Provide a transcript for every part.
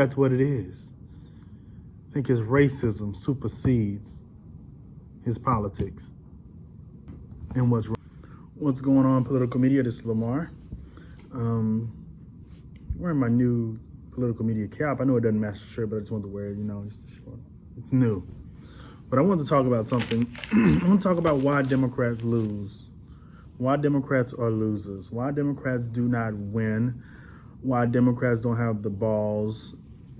That's what it is. I think his racism supersedes his politics. And what's going on, political media? This is Lamar. Wearing my new political media cap. I know it doesn't match the shirt, but I just wanted to wear it, just to show it. It's new. But I want to talk about something. I want to talk about why Democrats lose. Why Democrats are losers. Why Democrats do not win. Why Democrats don't have the balls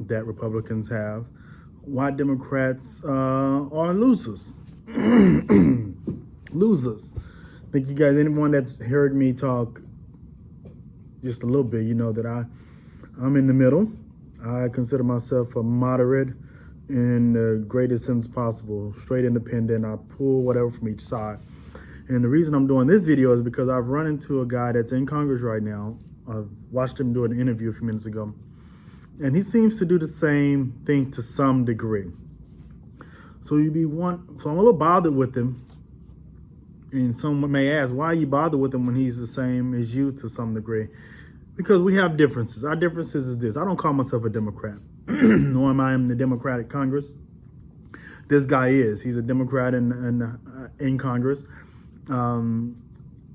that Republicans have. Why Democrats are losers. Losers. I think you guys, anyone that's heard me talk just a little bit, you know that I'm in the middle. I consider myself a moderate in the greatest sense possible, straight independent. I pull whatever from each side. And the reason I'm doing this video is because I've run into a guy that's in Congress right now. I've watched him do an interview a few minutes ago. And he seems to do the same thing to some degree. So I'm a little bothered with him. And someone may ask, why are you bothered with him when he's the same as you to some degree? Because we have differences. Our differences is this. I don't call myself a Democrat, nor am I in the Democratic Congress. This guy is. He's a Democrat in Congress,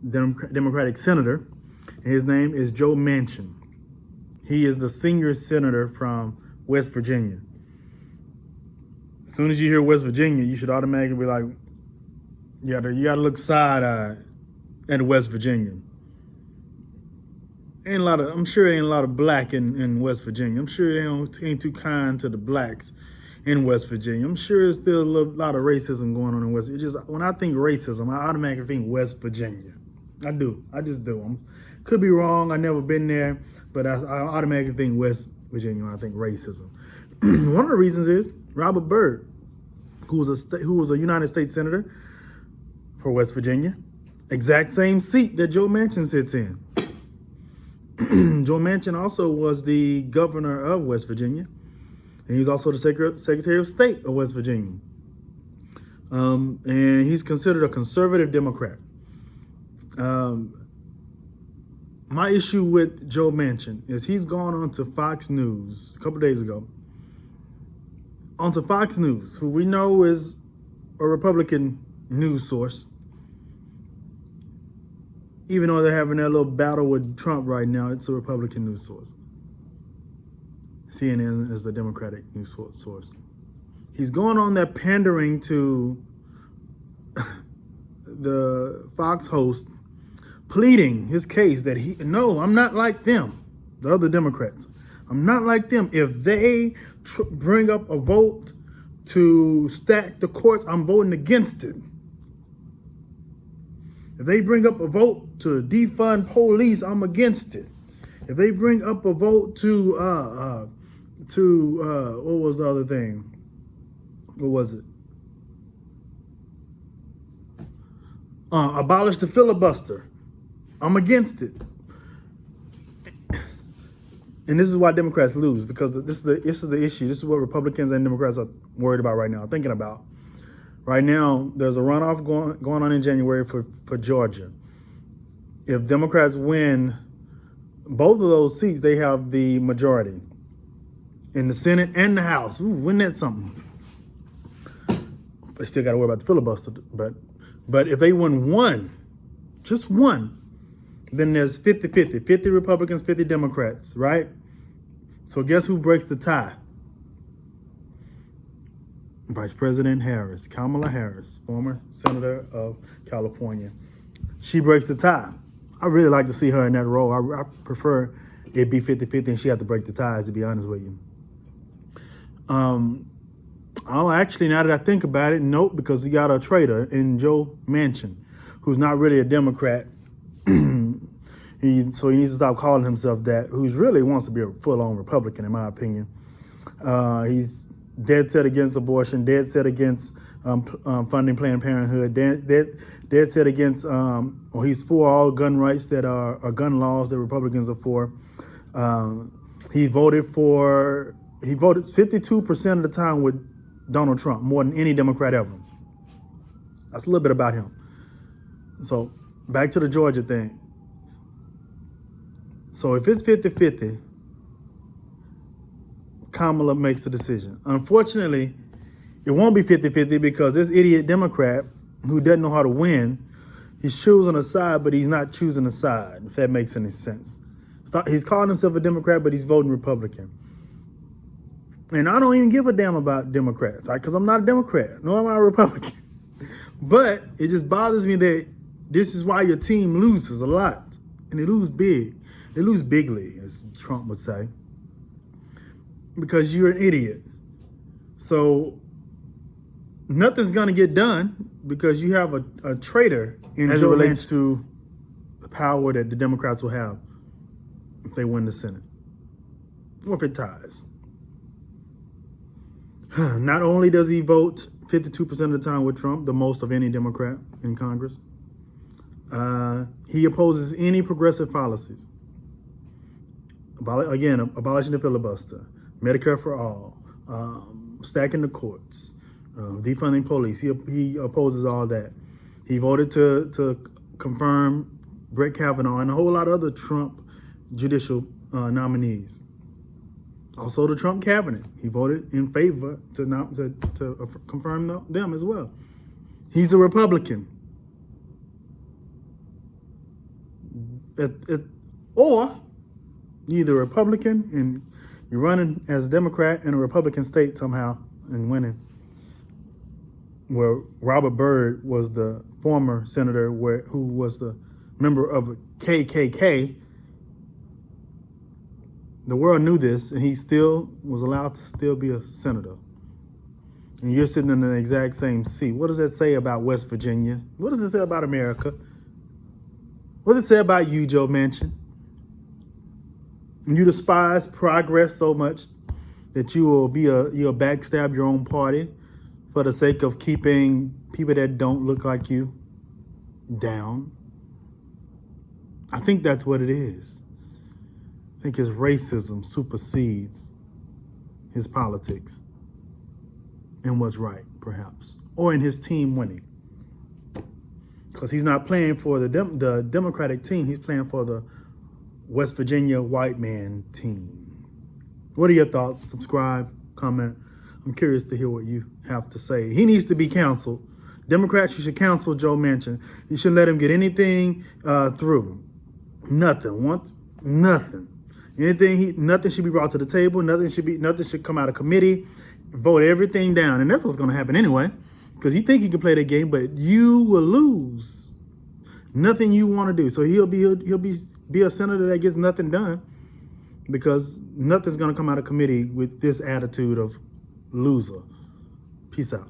Democratic senator. His name is Joe Manchin. He is the senior senator from West Virginia. As soon as you hear West Virginia, you should automatically be like, you gotta look side-eyed at West Virginia. I'm sure ain't a lot of black in West Virginia. I'm sure they ain't too kind to the blacks in West Virginia. I'm sure there's still a lot of racism going on in West Virginia. When I think racism, I automatically think West Virginia. I do. I just do. Could be wrong. I've never been there, but I automatically think West Virginia when I think racism. One of the reasons is Robert Byrd, who was a United States Senator for West Virginia, exact same seat that Joe Manchin sits in. Joe Manchin also was the governor of West Virginia, and he's also the Secretary of State of West Virginia. And he's considered a conservative Democrat. My issue with Joe Manchin is he's gone on to Fox News a couple days ago. Onto Fox News, who we know is a Republican news source. Even though they're having that little battle with Trump right now, it's a Republican news source. CNN is the Democratic news source. He's going on there pandering to the Fox host, pleading his case that I'm not like them, the other Democrats. I'm not like them. If they bring up a vote to stack the courts, I'm voting against it. If they bring up a vote to defund police, I'm against it. If they bring up a vote to what was the other thing? What was it? Abolish the filibuster, I'm against it. And this is why Democrats lose, because this is the issue. This is what Republicans and Democrats are worried about right now, thinking about. Right now, there's a runoff going on in January for Georgia. If Democrats win both of those seats, they have the majority in the Senate and the House. Ooh, wouldn't that something? They still got to worry about the filibuster. But if they win one, just one, then there's 50-50. 50 Republicans, 50 Democrats, right? So guess who breaks the tie? Vice President Harris, Kamala Harris, former senator of California. She breaks the tie. I really like to see her in that role. I prefer it be 50-50 and she have to break the ties, to be honest with you. Actually, now that I think about it, nope, because he got a traitor in Joe Manchin, who's not really a Democrat. So he needs to stop calling himself that, who's really wants to be a full-on Republican, in my opinion. He's dead set against abortion, dead set against funding Planned Parenthood, dead set against, he's for all gun rights that are gun laws that Republicans are for. He voted 52% of the time with Donald Trump, more than any Democrat ever. That's a little bit about him. So back to the Georgia thing. So if it's 50-50, Kamala makes the decision. Unfortunately, it won't be 50-50 because this idiot Democrat who doesn't know how to win, he's choosing a side, but he's not choosing a side, if that makes any sense. He's calling himself a Democrat, but he's voting Republican. And I don't even give a damn about Democrats, because I'm not a Democrat, nor am I a Republican. But it just bothers me that this is why your team loses a lot. And they lose big. They lose bigly, as Trump would say. Because you're an idiot. So nothing's going to get done because you have a traitor as it relates to the power that the Democrats will have if they win the Senate. Or if it ties. Not only does he vote 52% of the time with Trump, the most of any Democrat in Congress, he opposes any progressive policies. Again, abolishing the filibuster, Medicare for all, stacking the courts, defunding police. He opposes all that. He voted to confirm Brett Kavanaugh and a whole lot of other Trump judicial nominees. Also, the Trump cabinet. He voted in favor to confirm them as well. He's a Republican. Or you're either a Republican and you're running as a Democrat in a Republican state somehow and winning. Where Robert Byrd was the former senator who was the member of KKK. The world knew this, and he still was allowed to still be a senator. And you're sitting in the exact same seat. What does that say about West Virginia? What does it say about America? What does it say about you, Joe Manchin? You despise progress so much that you'll backstab your own party for the sake of keeping people that don't look like you down. I think that's what it is. I think his racism supersedes his politics and what's right, perhaps, or in his team winning. Because he's not playing for the Democratic team, he's playing for the West Virginia white man team. What are your thoughts? Subscribe, comment. I'm curious to hear what you have to say. He needs to be counseled. Democrats, you should counsel Joe Manchin. You shouldn't let him get anything through. Nothing. Nothing should be brought to the table. Nothing should come out of committee. Vote everything down, and that's what's going to happen anyway. Because you think he can play that game, but you will lose. Nothing you want to do. So he'll be a senator that gets nothing done because nothing's going to come out of committee with this attitude of loser. Peace out.